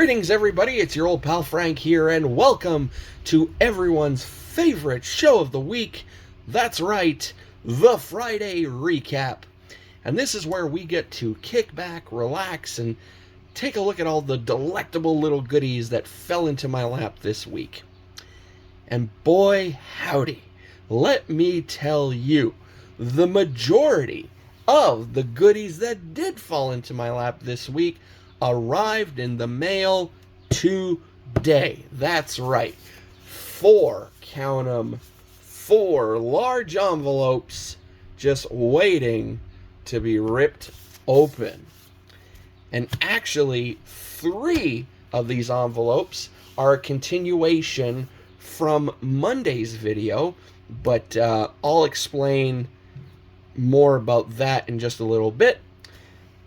Greetings, everybody. It's your old pal Frank here, and welcome to everyone's favorite show of the week. That's right, the Friday Recap. And this is where we get to kick back, relax, and take a look at all the delectable little goodies that fell into my lap this week. And boy, howdy, let me tell you, the majority of the goodies that did fall into my lap this week arrived in the mail today. That's right. 4, count 'em, 4 large envelopes just waiting to be ripped open. And actually, 3 of these envelopes are a continuation from Monday's video, but I'll explain more about that in just a little bit.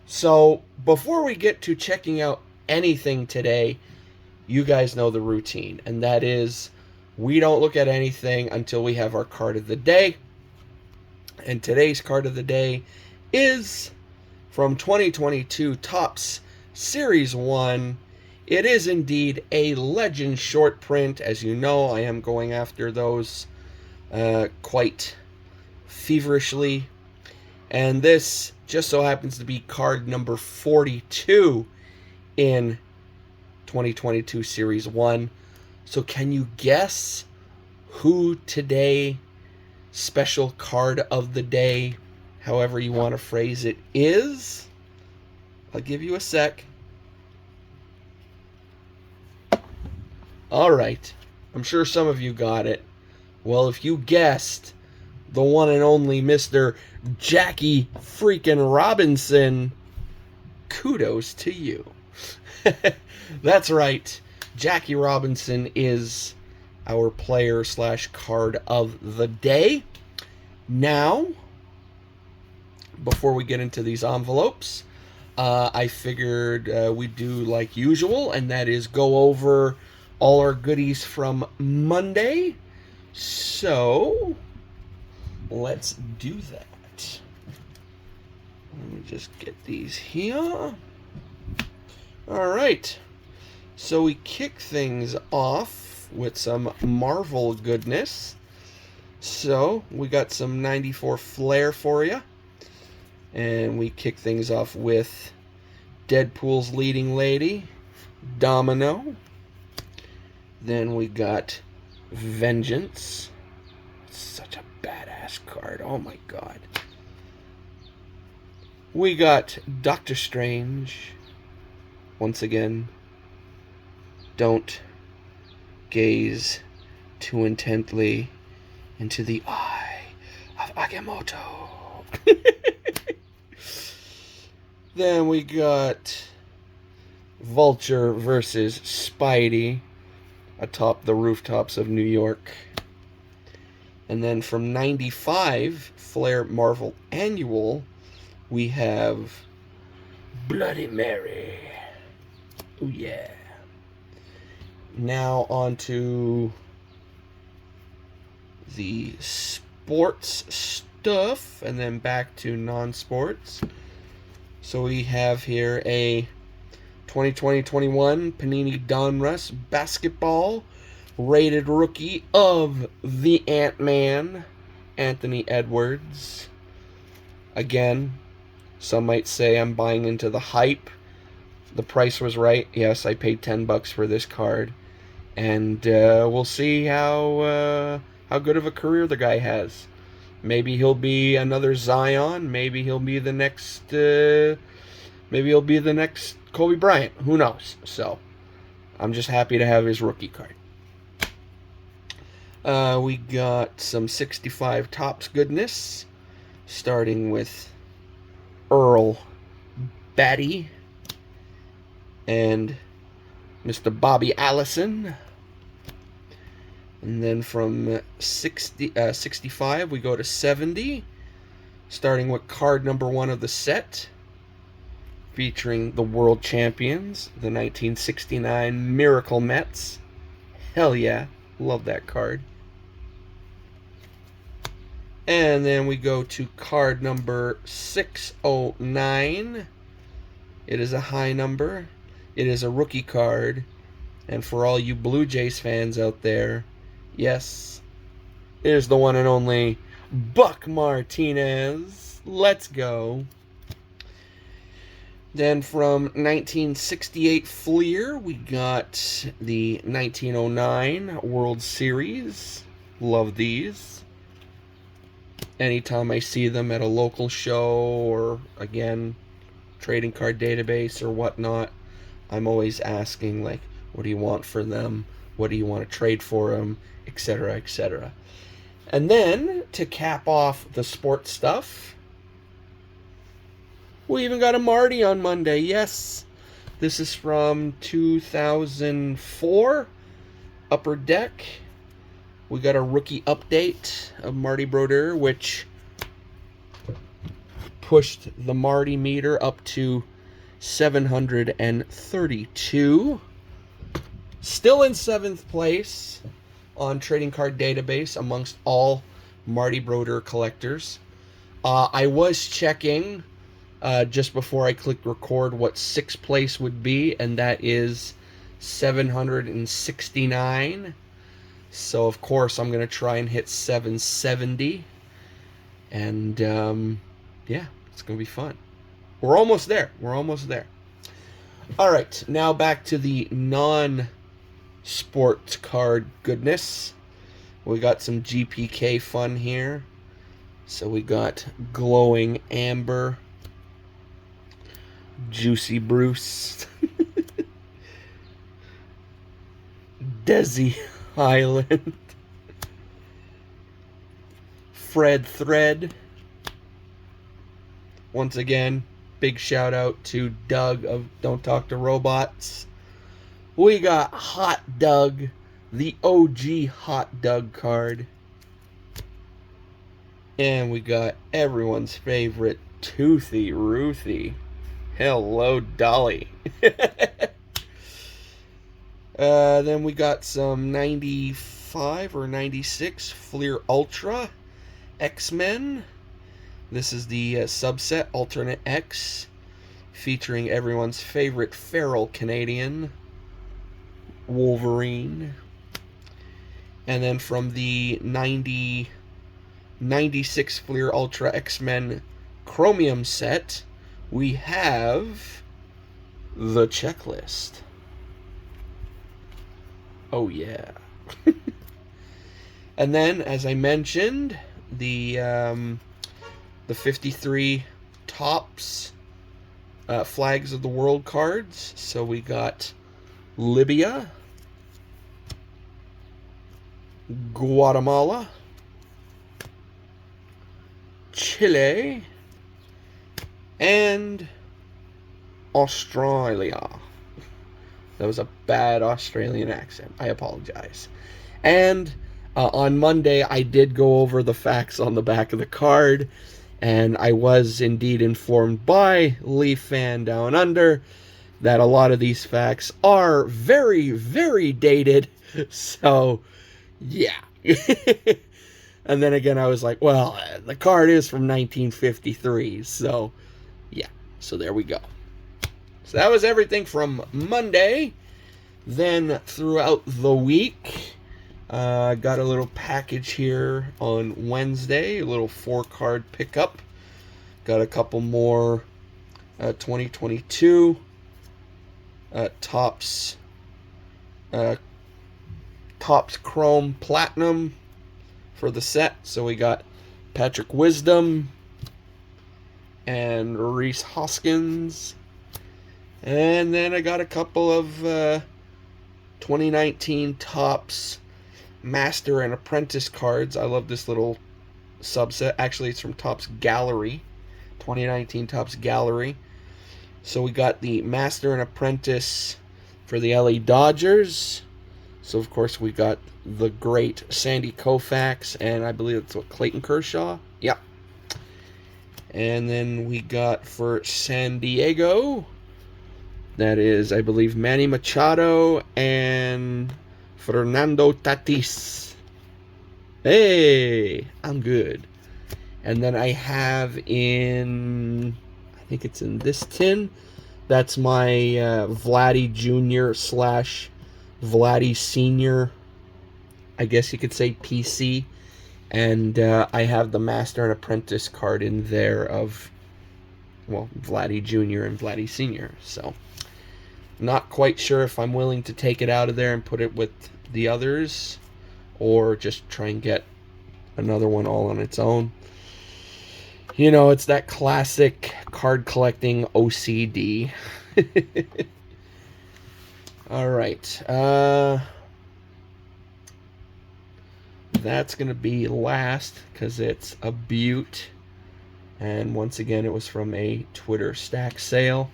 So, before we get to checking out anything today, you guys know the routine, and that is we don't look at anything until we have our card of the day. And today's card of the day is from 2022 Topps Series 1. It is indeed a Legend short print. As you know, I am going after those quite feverishly. And this just so happens to be card number 42 in 2022 Series 1. So can you guess who today special card of the day, however you want to phrase it, is? I'll give you a sec. Alright, I'm sure some of you got it. Well, if you guessed the one and only Mr. Jackie freaking Robinson, kudos to you. That's right. Jackie Robinson is our player / card of the day. Now, before we get into these envelopes, I figured we'd do like usual, and that is go over all our goodies from Monday. So, let's do that. Let me just get these here. Alright. So we kick things off with some Marvel goodness. So we got some 94 Flair for you. And we kick things off with Deadpool's leading lady, Domino. Then we got Vengeance. Such a badass card. Oh my god. We got Doctor Strange. Once again, don't gaze too intently into the eye of Agamotto. Then we got Vulture versus Spidey atop the rooftops of New York. And then from 95 Flair Marvel Annual, we have Bloody Mary. Oh yeah. Now on to the sports stuff, and then back to non-sports. So we have here a 2020-21 Panini Donruss basketball rated rookie of the Ant-Man, Anthony Edwards. Again, some might say I'm buying into the hype. The price was right. Yes, I paid $10 for this card. And we'll see how good of a career the guy has. Maybe he'll be another Zion. Maybe he'll be the next Kobe Bryant. Who knows? So, I'm just happy to have his rookie card. We got some 65 Topps goodness, starting with Earl Batty and Mr. Bobby Allison. And then from 65, we go to 70, starting with card number 1 of the set, featuring the world champions, the 1969 Miracle Mets. Hell yeah, love that card. And then we go to card number 609. It is a high number. It is a rookie card. And for all you Blue Jays fans out there, yes, it is the one and only Buck Martinez. Let's go. Then from 1968 Fleer, we got the 1909 World Series. Love these. Anytime I see them at a local show or, again, trading card database or whatnot, I'm always asking, like, what do you want for them? What do you want to trade for them? Etc., etc. And then, to cap off the sports stuff, we even got a Marty on Monday. Yes, this is from 2004, Upper Deck. We got a rookie update of Marty Brodeur, which pushed the Marty meter up to 732. Still in 7th place on Trading Card Database amongst all Marty Brodeur collectors. I was checking just before I clicked record what 6th place would be, and that is 769. So, of course, I'm going to try and hit 770. And, yeah, it's going to be fun. We're almost there. We're almost there. All right, now back to the non-sports card goodness. We got some GPK fun here. So we got Glowing Amber, Juicy Bruce, Desi Highland, Fred Thread. Once again, big shout out to Doug of Don't Talk to Robots. We got Hot Doug, the OG Hot Doug card. And we got everyone's favorite Toothy Ruthie. Hello, Dolly. Then we got some 95 or 96 Fleer Ultra X-Men. This is the subset Alternate X, featuring everyone's favorite feral Canadian, Wolverine. And then from the 96 Fleer Ultra X-Men Chromium set, we have the checklist. Oh yeah. And then, as I mentioned, the 53 Topps Flags of the World cards. So we got Libya, Guatemala, Chile, and Australia. That was a bad Australian accent. I apologize. And on Monday, I did go over the facts on the back of the card, and I was indeed informed by Leaf Fan Down Under that a lot of these facts are very, very dated. So, yeah. And then again, I was like, well, the card is from 1953. So, yeah. So there we go. So that was everything from Monday. Then throughout the week, I got a little package here on Wednesday, a little 4-card pickup. Got a couple more 2022 Topps Chrome Platinum for the set. So we got Patrick Wisdom and Reese Hoskins. And then I got a couple of 2019 Topps Master and Apprentice cards. I love this little subset. Actually, it's from Topps Gallery. 2019 Topps Gallery. So we got the Master and Apprentice for the LA Dodgers. So, of course, we got the great Sandy Koufax, and I believe it's what, Clayton Kershaw? Yeah. And then we got for San Diego, that is, I believe, Manny Machado and Fernando Tatis. Hey, I'm good. And then I have in, I think it's in this tin, That's my Vladdy Jr. / Vladdy Senior, I guess you could say, PC. And I have the Master and Apprentice card in there of, well, Vladdy Jr. and Vladdy Senior. So, not quite sure if I'm willing to take it out of there and put it with the others, or just try and get another one all on its own. You know, it's that classic card collecting OCD. Alright. That's going to be last because it's a beaut. And once again, it was from a Twitter stack sale.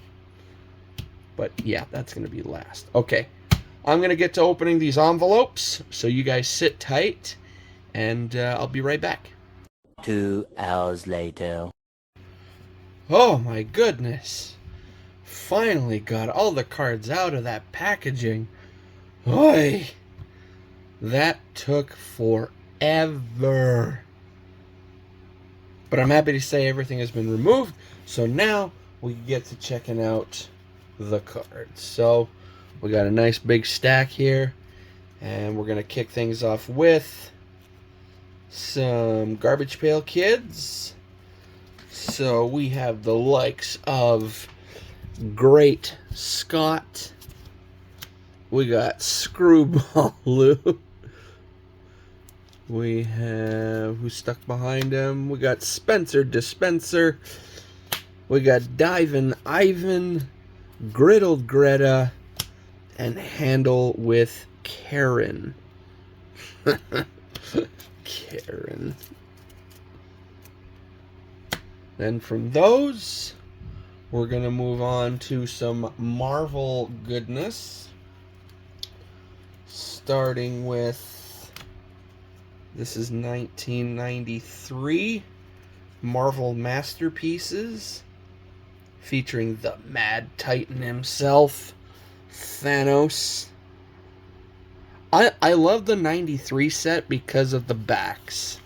But yeah, that's going to be last. Okay. I'm going to get to opening these envelopes. So you guys sit tight. And I'll be right back. 2 hours later. Oh my goodness. Finally got all the cards out of that packaging. Oy! That took forever. But I'm happy to say everything has been removed. So now we get to checking out the cards. So we got a nice big stack here. And we're going to kick things off with some Garbage Pail Kids. So we have the likes of Great Scott. We got Screwball Lou. We have, who's stuck behind him? We got Spencer Dispenser. We got Divin' Ivan, Griddled Greta, and Handle with Karen. Karen. Then from those, we're going to move on to some Marvel goodness. Starting with, this is 1993 Marvel Masterpieces, featuring the Mad Titan himself, Thanos. I love the 93 set because of the backs,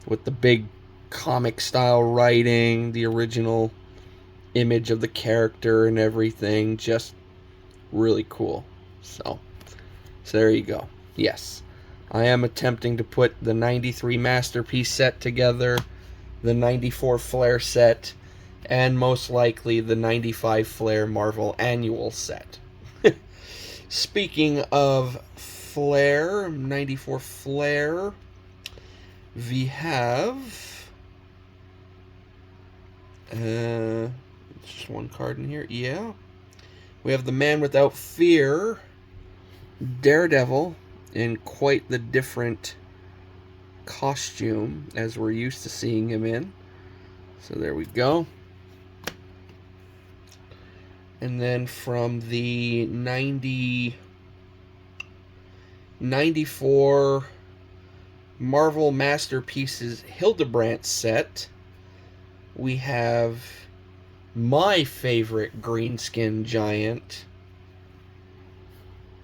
with the big comic style writing, the original image of the character and everything, just really cool. So there you go. Yes, I am attempting to put the 93 Masterpiece set together, the 94 Flair set, and most likely the 95 Flair Marvel Annual set. Speaking of Flair, 94 Flair, we have just one card in here. Yeah, we have the Man Without Fear, Daredevil, in quite the different costume as we're used to seeing him in. So there we go. And then from the 94 Marvel Masterpieces Hildebrandt set, we have my favorite greenskin giant,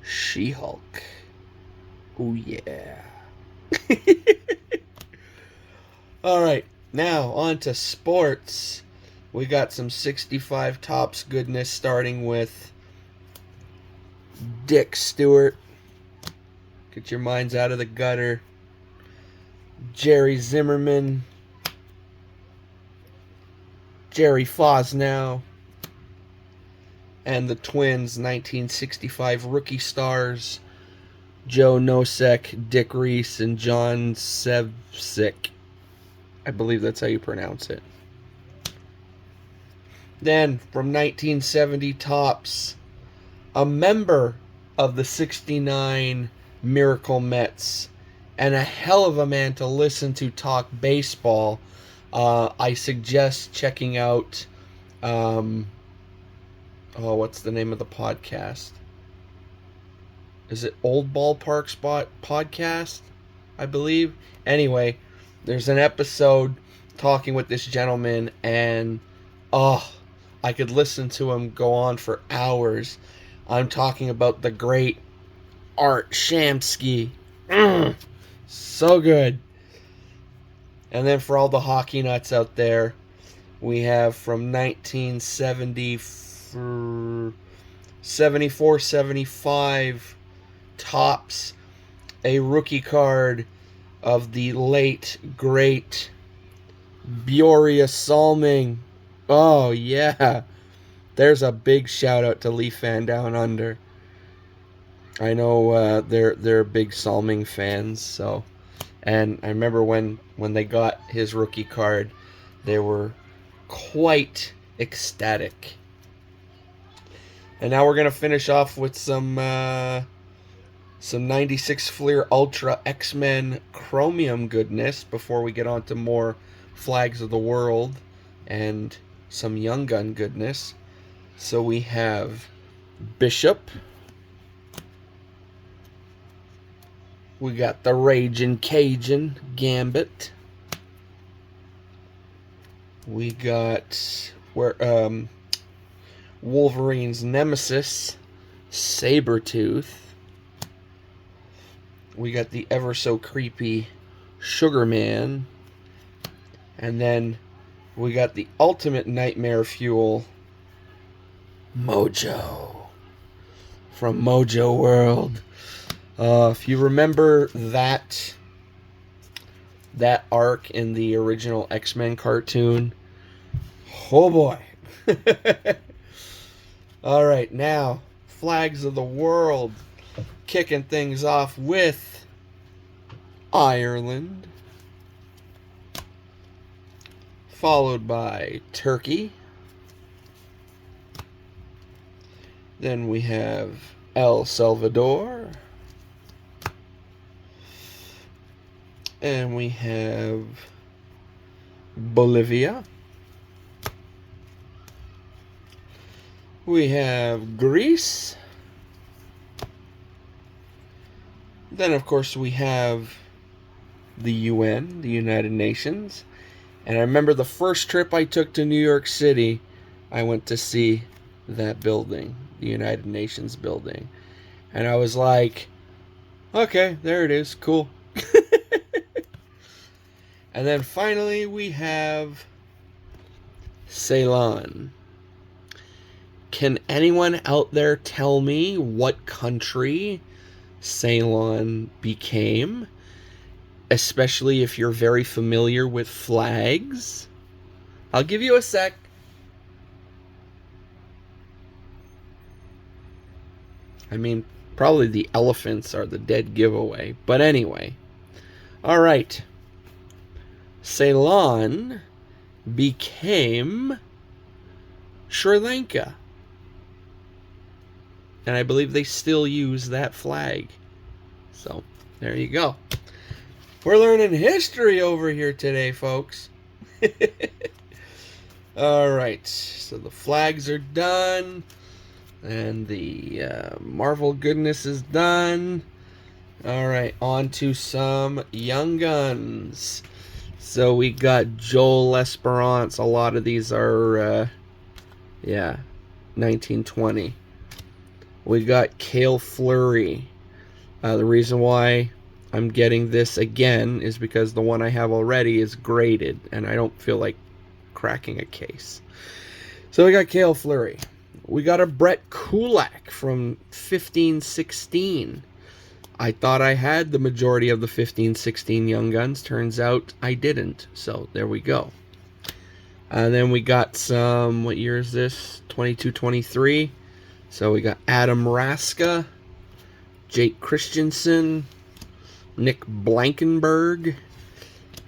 She-Hulk. Oh yeah. Alright, now on to sports. We got some 65 Topps goodness, starting with Dick Stewart. Get your minds out of the gutter. Jerry Zimmerman. Jerry Fosnow. And the Twins 1965 rookie stars, Joe Nosek, Dick Reese, and John Sevcik. I believe that's how you pronounce it. Then, from 1970 Topps, a member of the 69 Miracle Mets, and a hell of a man to listen to talk baseball. I suggest checking out, what's the name of the podcast? Is it Old Ballpark Spot Podcast, I believe? Anyway, there's an episode talking with this gentleman, and I could listen to him go on for hours. I'm talking about the great Art Shamsky. So good. And then for all the hockey nuts out there, we have from 1974 74, 75 tops a rookie card of the late, great Bjorya Salming. Oh, yeah. There's a big shout out to Leaf Fan Down Under. I know they're big Salming fans, so. And I remember when they got his rookie card, they were quite ecstatic. And now we're going to finish off with some 96 Fleer Ultra X-Men Chromium goodness before we get on to more Flags of the World and some Young Gun goodness. So we have Bishop. We got the Ragin' Cajun Gambit. We got Wolverine's Nemesis, Sabretooth. We got the ever so creepy Sugarman. And then we got the ultimate nightmare fuel, Mojo. From Mojo World. If you remember that arc in the original X-Men cartoon, oh boy. Alright, now, Flags of the World. Kicking things off with Ireland. Followed by Turkey. Then we have El Salvador. And we have Bolivia. We have Greece. Then, of course, we have the UN, the United Nations. And I remember the first trip I took to New York City, I went to see that building, the United Nations building. And I was like, okay, there it is, cool. And then finally we have Ceylon. Can anyone out there tell me what country Ceylon became? Especially if you're very familiar with flags. I'll give you a sec. I mean, probably the elephants are the dead giveaway. But anyway. Alright. Ceylon became Sri Lanka. And I believe they still use that flag. So, there you go. We're learning history over here today, folks. Alright, so the flags are done. And the Marvel goodness is done. Alright, on to some Young Guns. So we got Joel Esperance. A lot of these are, 1920. We got Cale Fleury. The reason why I'm getting this again is because the one I have already is graded, and I don't feel like cracking a case. So we got Cale Fleury. We got a Brett Kulak from 1516. I thought I had the majority of the 1516 Young Guns. Turns out I didn't. So there we go. And then we got some, what year is this? 22-23. So we got Adam Raska, Jake Christensen, Nick Blankenberg.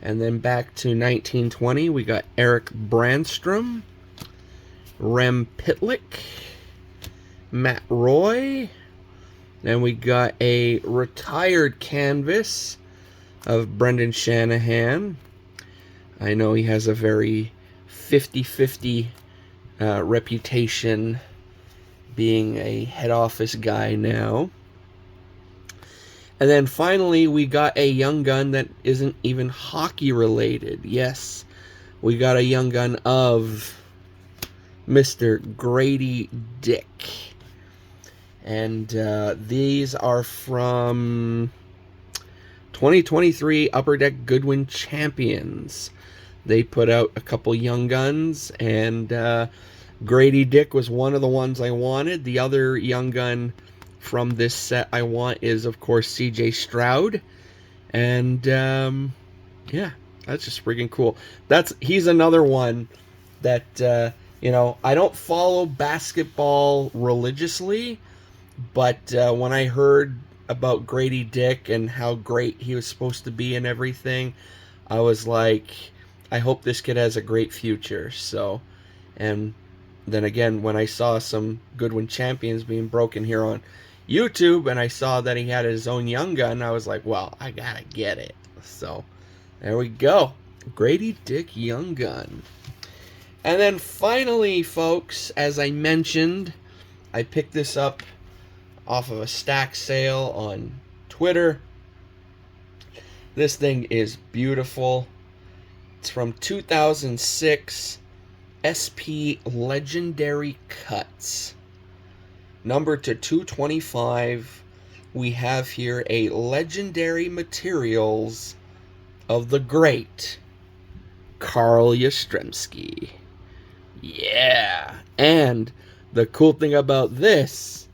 And then back to 1920, we got Eric Brandstrom, Rem Pitlick, Matt Roy. Then we got a retired canvas of Brendan Shanahan. I know he has a very 50-50 reputation being a head office guy now. And then finally we got a Young Gun that isn't even hockey related. Yes, we got a Young Gun of Mr. Grady Dick. And these are from 2023 Upper Deck Goodwin Champions. They put out a couple Young Guns, and Grady Dick was one of the ones I wanted. The other young gun from this set I want is, of course, CJ Stroud. And, yeah, that's just freaking cool. He's another one that, I don't follow basketball religiously, but when I heard about Grady Dick and how great he was supposed to be and everything, I was like, I hope this kid has a great future. So, and then again, when I saw some Goodwin Champions being broken here on YouTube, and I saw that he had his own young gun, I was like, well, I gotta get it. So, there we go. Grady Dick Young Gun. And then finally, folks, as I mentioned, I picked this up off of a stack sale on Twitter. This thing is beautiful. It's from 2006 SP Legendary Cuts. Number to 225. We have here a Legendary Materials of the great Carl Yastrzemski. Yeah. And the cool thing about this,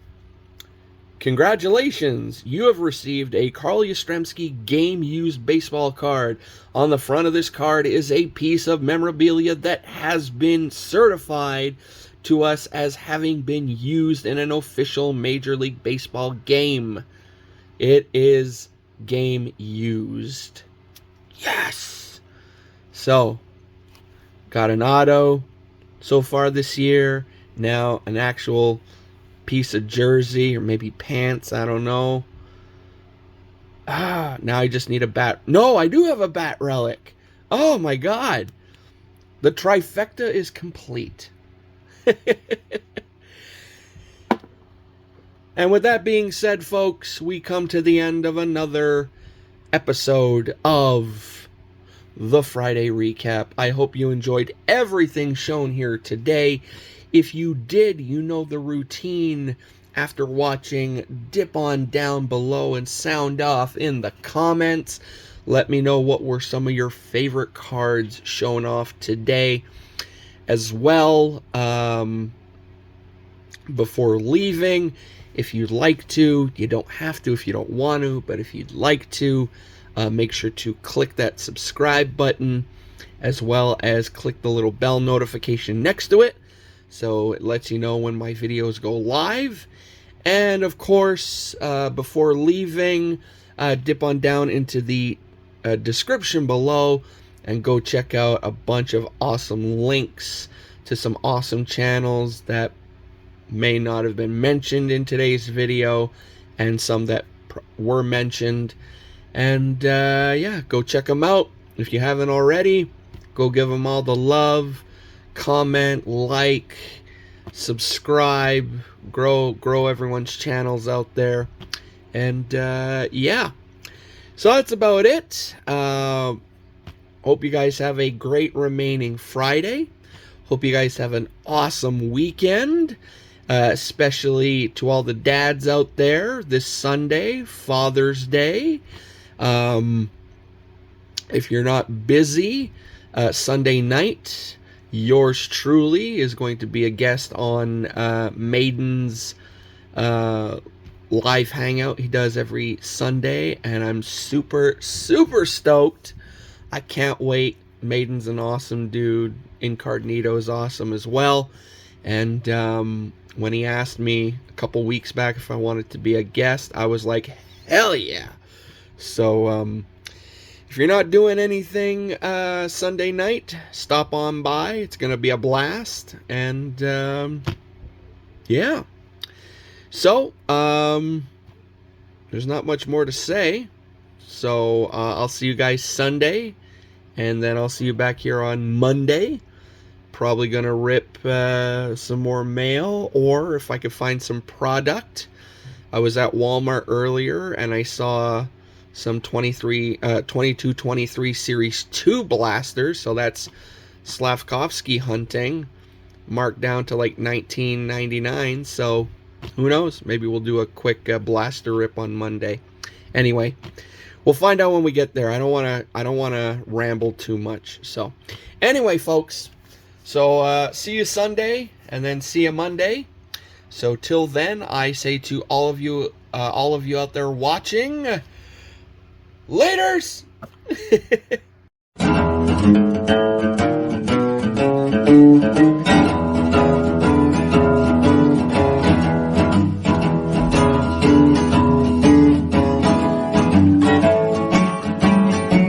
congratulations, you have received a Carl Yastrzemski game-used baseball card. On the front of this card is a piece of memorabilia that has been certified to us as having been used in an official Major League Baseball game. It is game used. Yes! So, got an auto so far this year. Now, an actual piece of jersey, or maybe pants, I don't know. Now I just need a bat. No, I do have a bat relic. Oh my god. The trifecta is complete. And with that being said, folks, we come to the end of another episode of the Friday Recap. I hope you enjoyed everything shown here today. If you did, you know the routine. After watching, dip on down below and sound off in the comments. Let me know what were some of your favorite cards shown off today. As well, before leaving, if you'd like to, you don't have to if you don't want to, but if you'd like to, make sure to click that subscribe button, as well as click the little bell notification next to it, so it lets you know when my videos go live. And of course, before leaving, dip on down into the description below and go check out a bunch of awesome links to some awesome channels that may not have been mentioned in today's video, and some that were mentioned. And yeah, go check them out. If you haven't already, go give them all the love. Comment, like, subscribe, grow everyone's channels out there. And yeah, so that's about it. Hope you guys have a great remaining Friday. Hope you guys have an awesome weekend, especially to all the dads out there this Sunday, Father's Day. If you're not busy, Sunday night, yours truly is going to be a guest on Maiden's live hangout he does every Sunday, and I'm super stoked. I can't wait. Maiden's an awesome dude. Incognito is awesome as well. And when he asked me a couple weeks back if I wanted to be a guest, I was like, hell yeah. So if you're not doing anything Sunday night, stop on by. It's going to be a blast. And yeah. So there's not much more to say. So I'll see you guys Sunday. And then I'll see you back here on Monday. Probably going to rip some more mail. Or if I could find some product. I was at Walmart earlier and I saw some 22-23 Series 2 blasters. So that's Slavkovsky hunting. Marked down to like $19.99. So who knows? Maybe we'll do a quick blaster rip on Monday. Anyway, we'll find out when we get there. I don't want to ramble too much. So anyway, folks. So see you Sunday, and then see you Monday. So till then, I say to all of you out there watching, laters!